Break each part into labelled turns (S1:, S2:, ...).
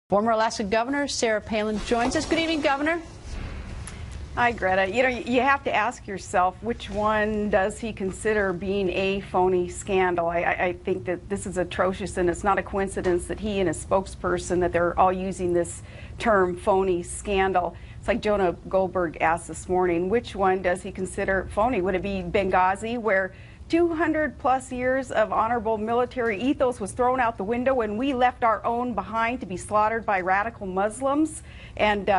S1: Former Alaska Governor Sarah Palin joins us. Good evening, Governor.
S2: Hi, Greta. You know, you have to ask yourself, which one does he consider being a phony scandal? I think that this is atrocious, and it's not a coincidence that he and his spokesperson, that they're all using this term phony scandal. It's like Jonah Goldberg asked this morning, which one does he consider phony? Would it be Benghazi, where 200+ years of honorable military ethos was thrown out the window and we left our own behind to be slaughtered by radical Muslims? And,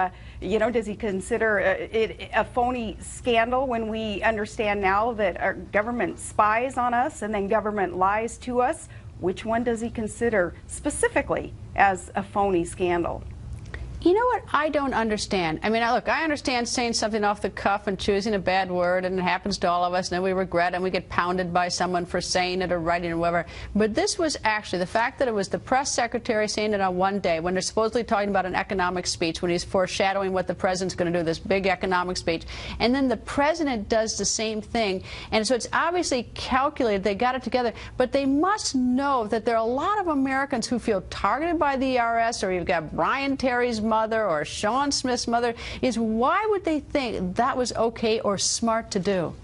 S2: you know, does he consider it a phony scandal when we understand now that our government spies on us and then government lies to us? Which one does he consider specifically as a phony scandal?
S1: You know what I don't understand? I mean, look, I understand saying something off the cuff and choosing a bad word, and it happens to all of us, and then we regret it, and we get pounded by someone for saying it or writing it or whatever. But this was actually the fact that it was the press secretary saying it on one day when they're supposedly talking about an economic speech, when he's foreshadowing what the president's going to do, this big economic speech. And then the president does the same thing. And so it's obviously calculated. They got it together. But they must know that there are a lot of Americans who feel targeted by the IRS, or you've got Brian Terry's mother or Sean Smith's mother. Is why would they think that was okay or smart to do?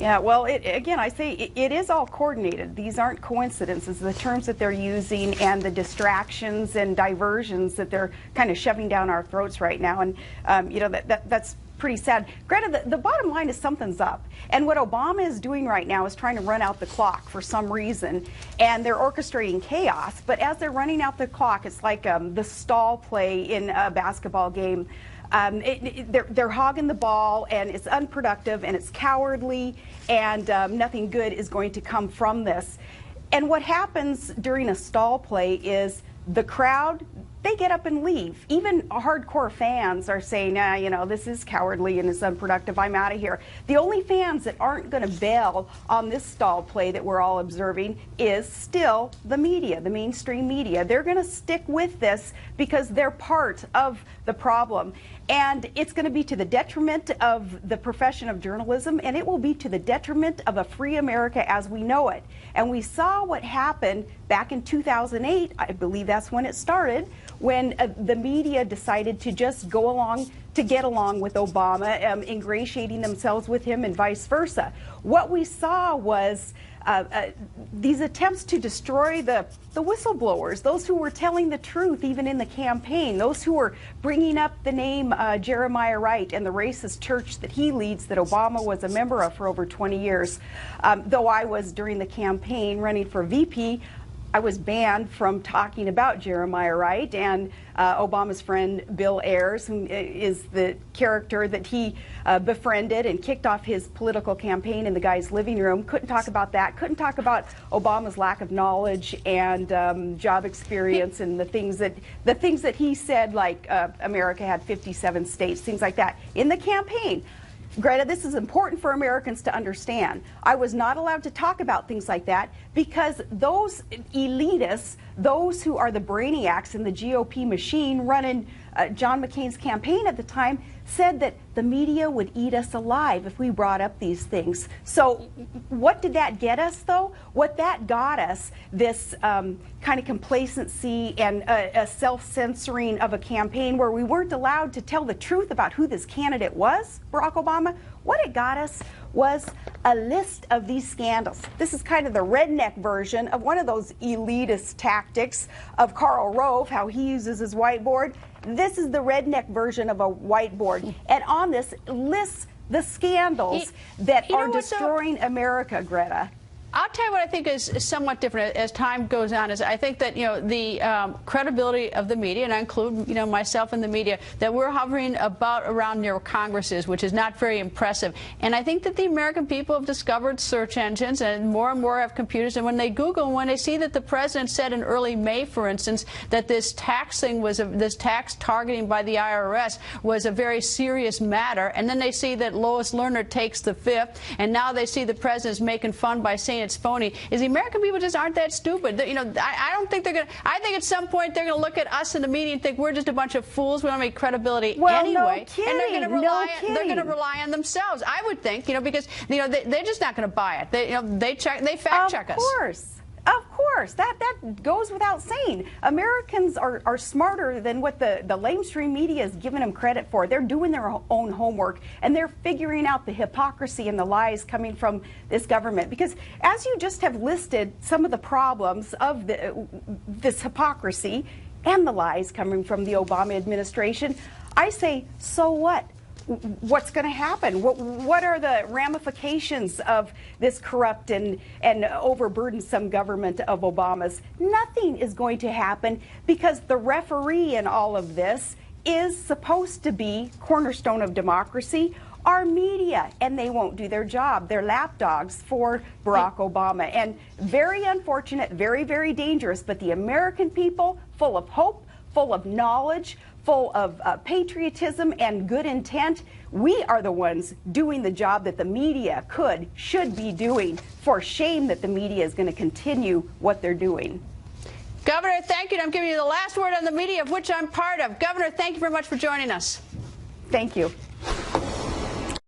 S2: Yeah, well, again, I say it is all coordinated. These aren't coincidences. The terms that they're using and the distractions and diversions that they're kind of shoving down our throats right now. And, you know, that's pretty sad. Greta, the bottom line is something's up. And what Obama is doing right now is trying to run out the clock for some reason. And they're orchestrating chaos. But as they're running out the clock, it's like the stall play in a basketball game. They're hogging the ball, and it's unproductive, and it's cowardly, and nothing good is going to come from this. And what happens during a stall play is the crowd, they get up and leave. Even hardcore fans are saying, nah, you know, this is cowardly and it's unproductive, I'm out of here. The only fans that aren't going to bail on this stall play that we're all observing is still the media, the mainstream media. They're going to stick with this because they're part of the problem. And it's going to be to the detriment of the profession of journalism, and it will be to the detriment of a free America as we know it. And we saw what happened back in 2008, I believe that's when it started, when the media decided to just go along to get along with Obama, ingratiating themselves with him and vice versa. What we saw was these attempts to destroy the whistleblowers, those who were telling the truth even in the campaign, those who were bringing up the name Jeremiah Wright and the racist church that he leads, that Obama was a member of for over 20 years. Though I was, during the campaign, running for VP, I was banned from talking about Jeremiah Wright, and Obama's friend Bill Ayers, who is the character that he befriended and kicked off his political campaign in the guy's living room, couldn't talk about that, couldn't talk about Obama's lack of knowledge and job experience and the things that he said, like America had 57 states, things like that in the campaign. Greta, this is important for Americans to understand. I was not allowed to talk about things like that because those elitists, those who are the brainiacs in the GOP machine running John McCain's campaign at the time, said that the media would eat us alive if we brought up these things. So what did that get us, though? What that got us, this kind of complacency and a self-censoring of a campaign where we weren't allowed to tell the truth about who this candidate was, Barack Obama. What it got us was a list of these scandals. This is kind of the redneck version of one of those elitist tactics of Karl Rove, how he uses his whiteboard. This is the redneck version of a whiteboard. And on this lists the scandals that are destroying America, Greta.
S1: I'll tell you what I think is somewhat different as time goes on. Is I think that, you know, the credibility of the media, and I include, you know, myself in the media, that we're hovering around near Congress is, which is not very impressive. And I think that the American people have discovered search engines, and more have computers. And when they Google, and when they see that the president said in early May, for instance, that this tax thing was this tax targeting by the IRS was a very serious matter, and then they see that Lois Lerner takes the fifth, and now they see the president's making fun by saying it's phony, is the American people just aren't that stupid. You know, I don't think they're going to, I think at some point they're going to look at us in the media and think we're just a bunch of fools. We don't have any credibility anyway.
S2: No kidding,
S1: and they're going to rely on themselves, I would think, you know, because, you know, they're just not going to buy it. They, you know, they fact check us.
S2: Of course. course, that goes without saying. Americans are smarter than what the lamestream media is giving them credit for. They're doing their own homework, and they're figuring out the hypocrisy and the lies coming from this government. Because as you just have listed some of the problems of this hypocrisy and the lies coming from the Obama administration, I say, so what? What's going to happen? What are the ramifications of this corrupt and overburdensome government of Obama's? Nothing is going to happen, because the referee in all of this is supposed to be cornerstone of democracy, our media, and they won't do their job. They're lapdogs for Barack Obama. And very unfortunate, very, very dangerous, but the American people, full of hope, full of knowledge, full of patriotism and good intent, we are the ones doing the job that the media should be doing. For shame that the media is going to continue what they're doing.
S1: Governor, thank you. And I'm giving you the last word on the media, of which I'm part of. Governor, thank you very much for joining us.
S2: Thank you.